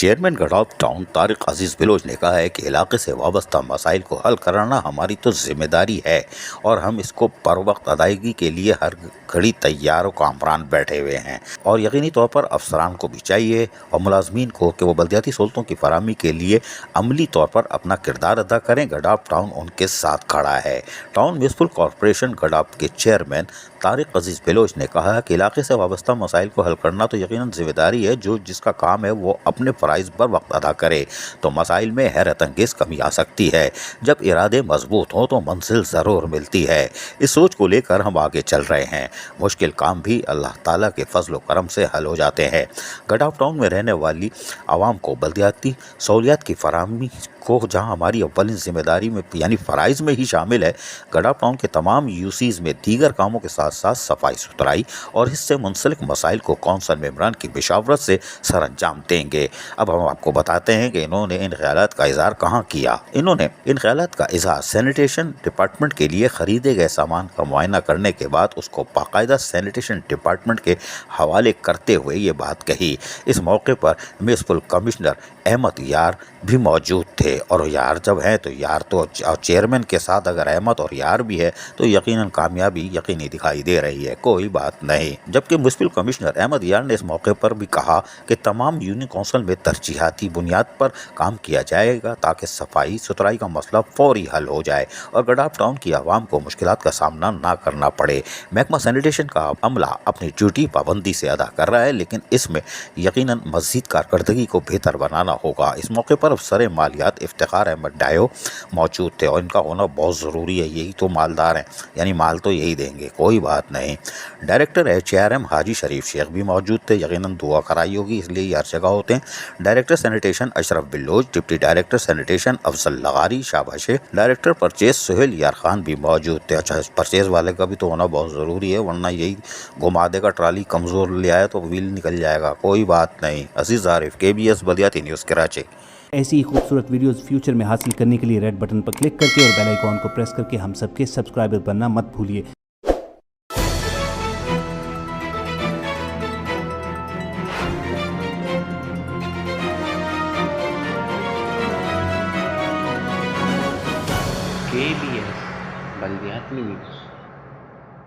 Chairman گڈاف town Tariq عزیز بلوچ نے کہا ہے کہ علاقے سے وابستہ مسائل کو حل کرنا ہماری تو ذمہ داری ہے اور ہم اس کو بروقت ادائیگی کے لیے ہر گھڑی تیار و کامران بیٹھے ہوئے ہیں، اور یقینی طور پر افسران کو بھی چاہیے اور ملازمین کو کہ وہ بلدیاتی سہولتوں کی فراہمی کے لیے عملی طور پر اپنا کردار ادا کریں۔ گڈاف ٹاؤن ان کے ساتھ کھڑا ہے۔ ٹاؤن میونسپل کارپوریشن گڈاف کے چیئرمین طارق عزیز بلوچ نے کہا کہ علاقے سے وابستہ مسائل کو حل کرنا تو یقیناً ذمہ داری ہے، جس کا کام ہے وہ اپنے فرائض پر وقت ادا کرے تو مسائل میں حیرت انگیز کمی آ سکتی ہے۔ جب ارادے مضبوط ہوں تو منزل ضرور ملتی ہے۔ اس سوچ کو لے کر ہم آگے چل رہے ہیں۔ مشکل کام بھی اللہ تعالیٰ کے فضل و کرم سے حل ہو جاتے ہیں۔ گڈاف ٹاؤن میں رہنے والی عوام کو بلدیاتی سہولیات کی فراہمی کو جہاں ہماری اولین ذمہ داری میں یعنی فرائض میں ہی شامل ہے، گڈاف ٹاؤن کے تمام یوسیز میں دیگر کاموں کے ساتھ ساتھ صفائی ستھرائی اور اس سے منسلک مسائل کو کونسل ممبران کی مشاورت سے سر انجام دیں گے۔ اب ہم آپ کو بتاتے ہیں کہ انہوں نے ان خیالات کا اظہار کہاں کیا۔ انہوں نے ان خیالات کا اظہار سینیٹیشن ڈپارٹمنٹ کے لیے خریدے گئے سامان کا معائنہ کرنے کے بعد اس کو باقاعدہ سینیٹیشن ڈپارٹمنٹ کے حوالے کرتے ہوئے یہ بات کہی۔ اس موقع پر میونسپل کمشنر احمد یار بھی موجود تھے، اور یار جب ہیں تو یار تو چیئرمین کے ساتھ اگر احمد اور یار بھی ہے تو یقیناً کامیابی یقینی دکھائی دے رہی ہے، کوئی بات نہیں۔ جبکہ میونسپل کمشنر احمد یار نے اس موقع پر بھی کہا کہ تمام یونین کونسل میں ترجیحاتی بنیاد پر کام کیا جائے گا تاکہ صفائی ستھرائی کا مسئلہ فوری حل ہو جائے اور گڈاف ٹاؤن کی عوام کو مشکلات کا سامنا نہ کرنا پڑے۔ محکمہ سینیٹیشن کا عملہ اپنی ڈیوٹی پابندی سے ادا کر رہا ہے، لیکن اس میں یقیناً مزید کارکردگی کو بہتر بنانا ہوگا۔ اس موقع پر افسر مالیات افتخار احمد ڈائیو موجود تھے، اور ان کا ہونا بہت ضروری ہے، یہی تو مالدار ہیں، یعنی مال تو یہی دیں گے، کوئی بات نہیں۔ ڈائریکٹر HRM حاجی شریف شیخ بھی موجود تھے، یقیناً دعا کرائی ہوگی اس لیے یہ ہر جگہ ہوتے ہیں۔ ڈائریکٹر سینیٹیشن اشرف بلوچ، ڈپٹی ڈائریکٹر سینیٹیشن افضل لغاری شاباش، ڈائریکٹر پرچیز سہیل یار خان بھی موجود تھے۔ اچھا، پرچیز والے کا بھی تو ہونا بہت ضروری ہے، ورنہ یہی گھما دے گا، ٹرالی کمزور لے آئے تو ویل نکل جائے گا، کوئی بات نہیں۔ عزیز عارف، KBS بلدیاتی نیوز کراچی۔ ایسی ہی خوبصورت ویڈیوز فیوچر میں حاصل کرنے کے لیے ریڈ بٹن پر کلک کر کے اور بیل آئیکن کو پریس کر کے ہم سب کے سبسکرائبر بننا مت بھولیے۔ KBS بلدیاتی نیوز۔